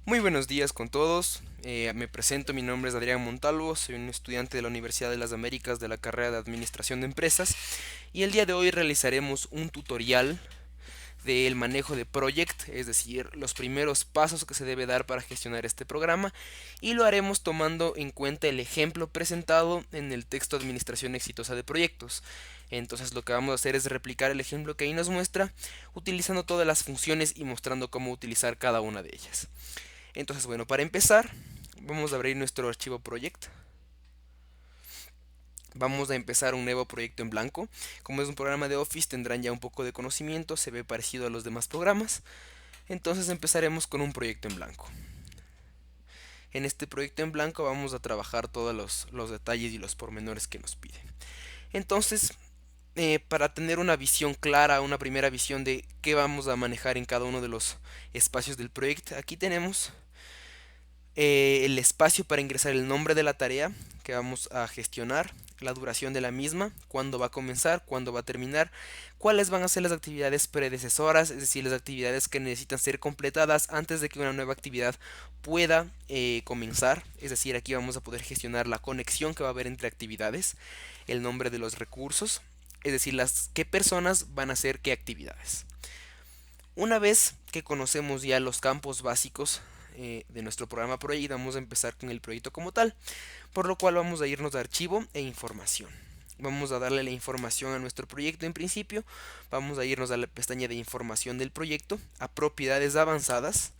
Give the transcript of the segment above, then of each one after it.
Muy buenos días con todos. Me presento, mi nombre es Adrián Montalvo, soy un estudiante de la Universidad de las Américas de la carrera de Administración de Empresas y el día de hoy realizaremos un tutorial del manejo de Project, es decir, los primeros pasos que se debe dar para gestionar este programa, y lo haremos tomando en cuenta el ejemplo presentado en el texto Administración Exitosa de Proyectos. Entonces lo que vamos a hacer es replicar el ejemplo que ahí nos muestra, utilizando todas las funciones y mostrando cómo utilizar cada una de ellas. Entonces, bueno, para empezar, vamos a abrir nuestro archivo project. Vamos a empezar un nuevo proyecto en blanco. Como es un programa de Office, tendrán ya un poco de conocimiento, se ve parecido a los demás programas. Entonces empezaremos con un proyecto en blanco. En este proyecto en blanco vamos a trabajar todos los detalles y los pormenores que nos piden. Entonces, para tener una visión clara, una primera visión de qué vamos a manejar en cada uno de los espacios del proyecto, aquí tenemos el espacio para ingresar el nombre de la tarea que vamos a gestionar, la duración de la misma, cuándo va a comenzar, cuándo va a terminar, cuáles van a ser las actividades predecesoras, es decir, las actividades que necesitan ser completadas antes de que una nueva actividad pueda comenzar, es decir, aquí vamos a poder gestionar la conexión que va a haber entre actividades, el nombre de los recursos, es decir, qué personas van a hacer qué actividades. Una vez que conocemos ya los campos básicos de nuestro programa Project, vamos a empezar con el proyecto como tal, por lo cual vamos a irnos a archivo e información. Vamos a darle la información a nuestro proyecto en principio, vamos a irnos a la pestaña de información del proyecto, a propiedades avanzadas,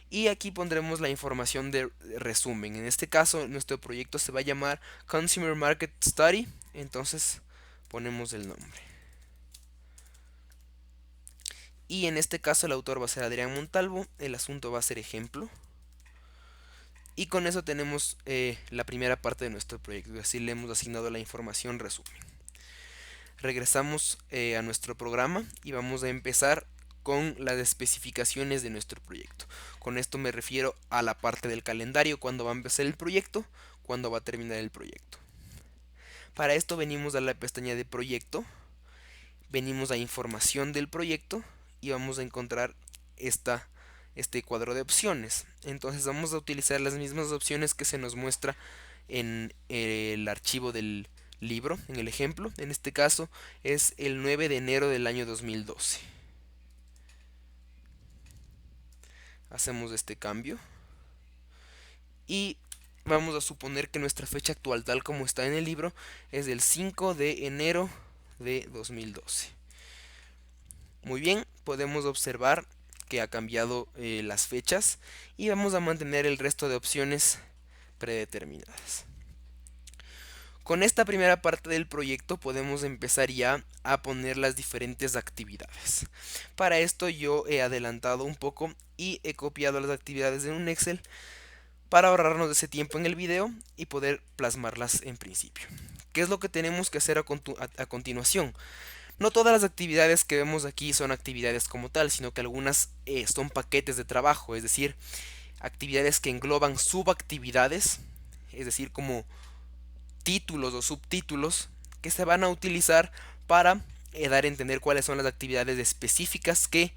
y aquí pondremos la información de resumen. En este caso nuestro proyecto se va a llamar Consumer Market Study, entonces ponemos el nombre. Y en este caso el autor va a ser Adrián Montalvo, el asunto va a ser ejemplo. Y con eso tenemos la primera parte de nuestro proyecto, así le hemos asignado la información resumen. Regresamos a nuestro programa y vamos a empezar con las especificaciones de nuestro proyecto. Con esto me refiero a la parte del calendario, cuándo va a empezar el proyecto, cuándo va a terminar el proyecto. Para esto venimos a la pestaña de proyecto, venimos a información del proyecto y vamos a encontrar este cuadro de opciones. Entonces vamos a utilizar las mismas opciones que se nos muestra en el archivo del libro, en el ejemplo. En este caso es el 9 de enero del año 2012. Hacemos este cambio y vamos a suponer que nuestra fecha actual, tal como está en el libro, es del 5 de enero de 2012. Muy bien, podemos observar que ha cambiado las fechas y vamos a mantener el resto de opciones predeterminadas. Con esta primera parte del proyecto podemos empezar ya a poner las diferentes actividades. Para esto yo he adelantado un poco y he copiado las actividades en un Excel para ahorrarnos ese tiempo en el video y poder plasmarlas en principio. ¿Qué es lo que tenemos que hacer a continuación? No todas las actividades que vemos aquí son actividades como tal, sino que algunas son paquetes de trabajo, es decir, actividades que engloban subactividades, es decir, como títulos o subtítulos que se van a utilizar para dar a entender cuáles son las actividades específicas que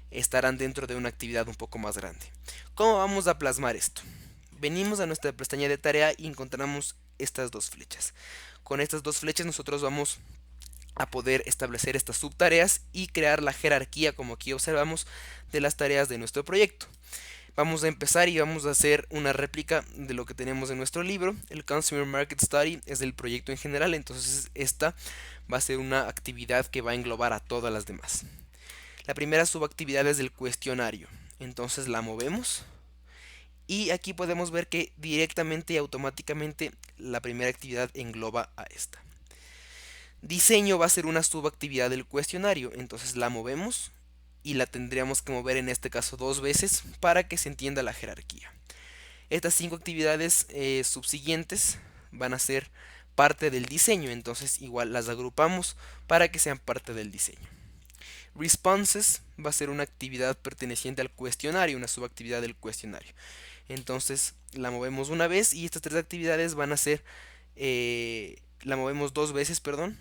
estarán dentro de una actividad un poco más grande. ¿Cómo vamos a plasmar esto? Venimos a nuestra pestaña de tarea y encontramos estas dos flechas. Con estas dos flechas nosotros vamos a poder establecer estas subtareas y crear la jerarquía, como aquí observamos, de las tareas de nuestro proyecto. Vamos a empezar y vamos a hacer una réplica de lo que tenemos en nuestro libro. El Consumer Market Study es del proyecto en general, entonces esta va a ser una actividad que va a englobar a todas las demás. La primera subactividad es del cuestionario, entonces la movemos y aquí podemos ver que directamente y automáticamente la primera actividad engloba a esta. Diseño va a ser una subactividad del cuestionario, entonces la movemos y la tendríamos que mover en este caso dos veces para que se entienda la jerarquía. Estas cinco actividades subsiguientes van a ser parte del diseño, entonces igual las agrupamos para que sean parte del diseño. Responses va a ser una actividad perteneciente al cuestionario, una subactividad del cuestionario. Entonces la movemos una vez y estas tres actividades van a ser, la movemos dos veces, perdón,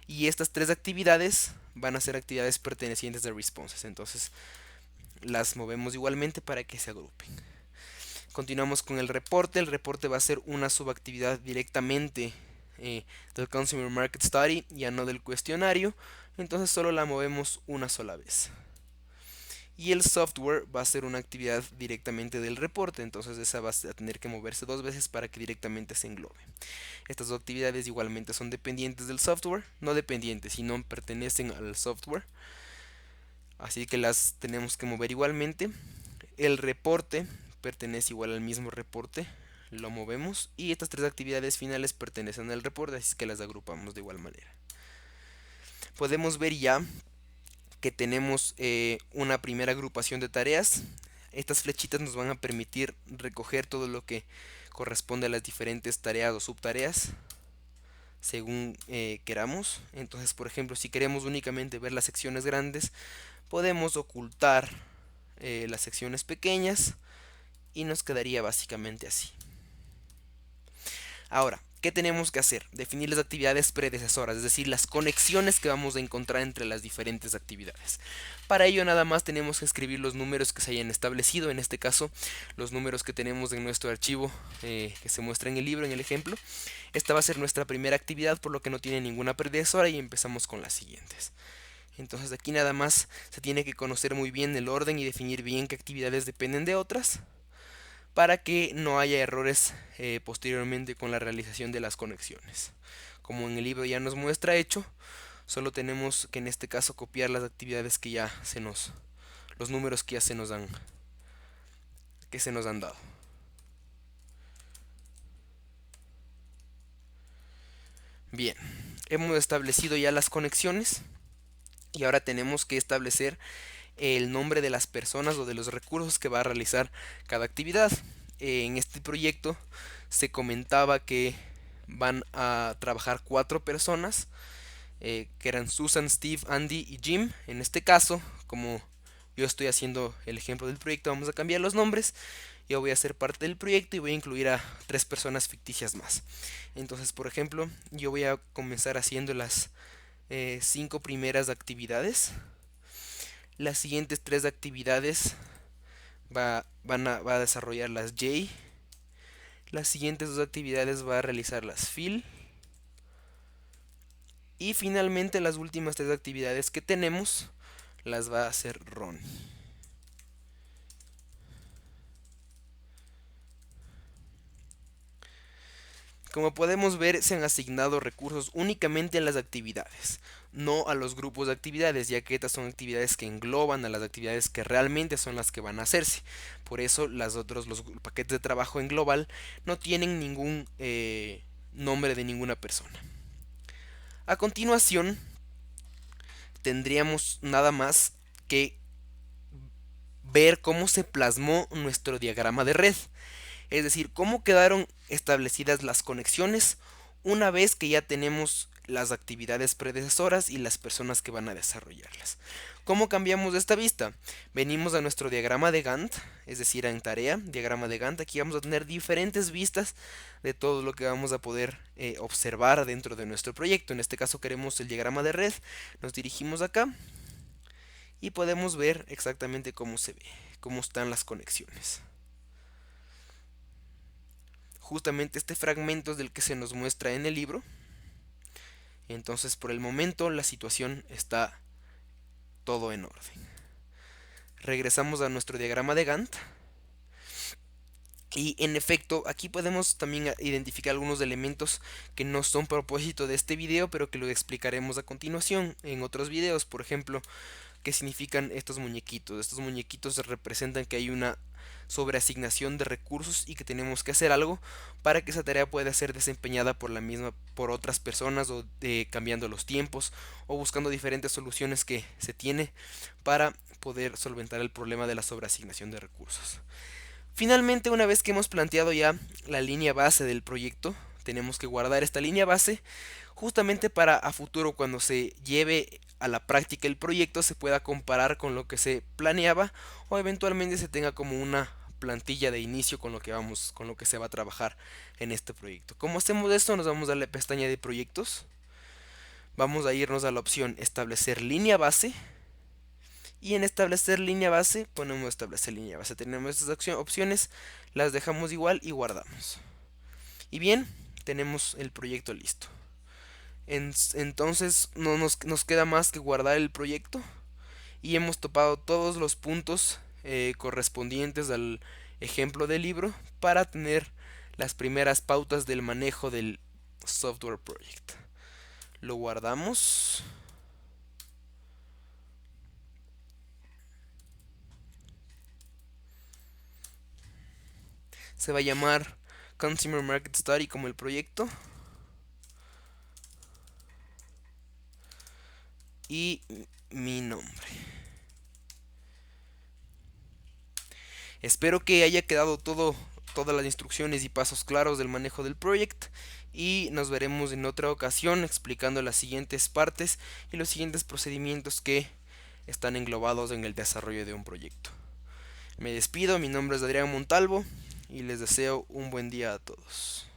y estas tres actividades van a ser actividades pertenecientes a responses. Entonces las movemos igualmente para que se agrupen. Continuamos con el reporte. El reporte va a ser una subactividad directamente del Consumer Market Study, ya no del cuestionario. Entonces solo la movemos una sola vez. Y el software va a ser una actividad directamente del reporte, entonces esa va a tener que moverse 2 veces para que directamente se englobe. Estas dos actividades igualmente son dependientes del software, no dependientes, sino pertenecen al software, así que las tenemos que mover igualmente. El reporte pertenece igual al mismo reporte, lo movemos, y estas tres actividades finales pertenecen al reporte, así que las agrupamos de igual manera. Podemos ver ya que tenemos una primera agrupación de tareas. Estas flechitas nos van a permitir recoger todo lo que corresponde a las diferentes tareas o subtareas según queramos. Entonces, por ejemplo, si queremos únicamente ver las secciones grandes, podemos ocultar las secciones pequeñas y nos quedaría básicamente así. Ahora, ¿qué tenemos que hacer? Definir las actividades predecesoras, es decir, las conexiones que vamos a encontrar entre las diferentes actividades. Para ello nada más tenemos que escribir los números que se hayan establecido, en este caso los números que tenemos en nuestro archivo que se muestra en el libro, en el ejemplo. Esta va a ser nuestra primera actividad, por lo que no tiene ninguna predecesora, y empezamos con las siguientes. Entonces aquí nada más se tiene que conocer muy bien el orden y definir bien qué actividades dependen de otras, para que no haya errores posteriormente con la realización de las conexiones. Como en el libro ya nos muestra hecho, solo tenemos que en este caso copiar las actividades que ya los números que ya se nos han dado. Bien, hemos establecido ya las conexiones y ahora tenemos que establecer el nombre de las personas o de los recursos que va a realizar cada actividad. En este proyecto se comentaba que van a trabajar 4 personas, que eran Susan, Steve, Andy y Jim. En este caso, como yo estoy haciendo el ejemplo del proyecto, vamos a cambiar los nombres. Yo voy a ser parte del proyecto y voy a incluir a 3 personas ficticias más. Entonces, por ejemplo, yo voy a comenzar haciendo las 5 primeras actividades. Las siguientes 3 actividades va a desarrollar las J. Las siguientes 2 actividades va a realizar las Phil. Y finalmente las últimas 3 actividades que tenemos las va a hacer Ron. Como podemos ver, se han asignado recursos únicamente a las actividades, no a los grupos de actividades, ya que estas son actividades que engloban a las actividades que realmente son las que van a hacerse. Por eso los paquetes de trabajo en global no tienen ningún nombre de ninguna persona. A continuación, tendríamos nada más que ver cómo se plasmó nuestro diagrama de red. Es decir, cómo quedaron establecidas las conexiones una vez que ya tenemos las actividades predecesoras y las personas que van a desarrollarlas. ¿Cómo cambiamos esta vista? Venimos a nuestro diagrama de Gantt, es decir, en tarea, diagrama de Gantt. Aquí vamos a tener diferentes vistas de todo lo que vamos a poder observar dentro de nuestro proyecto. En este caso queremos el diagrama de red. Nos dirigimos acá y podemos ver exactamente cómo se ve, cómo están las conexiones. Justamente este fragmento es del que se nos muestra en el libro. Entonces, por el momento la situación está todo en orden. Regresamos a nuestro diagrama de Gantt. Y en efecto, aquí podemos también identificar algunos elementos que no son propósito de este video, pero que lo explicaremos a continuación en otros videos. Por ejemplo, ¿qué significan estos muñequitos? Estos muñequitos representan que hay una sobreasignación de recursos y que tenemos que hacer algo para que esa tarea pueda ser desempeñada por otras personas, o cambiando los tiempos o buscando diferentes soluciones que se tiene para poder solventar el problema de la sobreasignación de recursos. Finalmente, una vez que hemos planteado ya la línea base del proyecto, tenemos que guardar esta línea base justamente para a futuro, cuando se lleve a la práctica el proyecto, se pueda comparar con lo que se planeaba, o eventualmente se tenga como una plantilla de inicio con lo que se va a trabajar en este proyecto. ¿Cómo hacemos esto? Nos vamos a la pestaña de proyectos, vamos a irnos a la opción establecer línea base Y en establecer línea base ponemos establecer línea base. Tenemos estas opciones, las dejamos igual y guardamos. Y bien, tenemos el proyecto listo. Entonces no nos queda más que guardar el proyecto y hemos topado todos los puntos correspondientes al ejemplo del libro para tener las primeras pautas del manejo del software project. Lo guardamos. Se va a llamar Consumer Market Study como el proyecto. Y mi nombre. Espero que haya quedado todas las instrucciones y pasos claros del manejo del project. Y nos veremos en otra ocasión explicando las siguientes partes y los siguientes procedimientos que están englobados en el desarrollo de un proyecto. Me despido, mi nombre es Adrián Montalvo y les deseo un buen día a todos.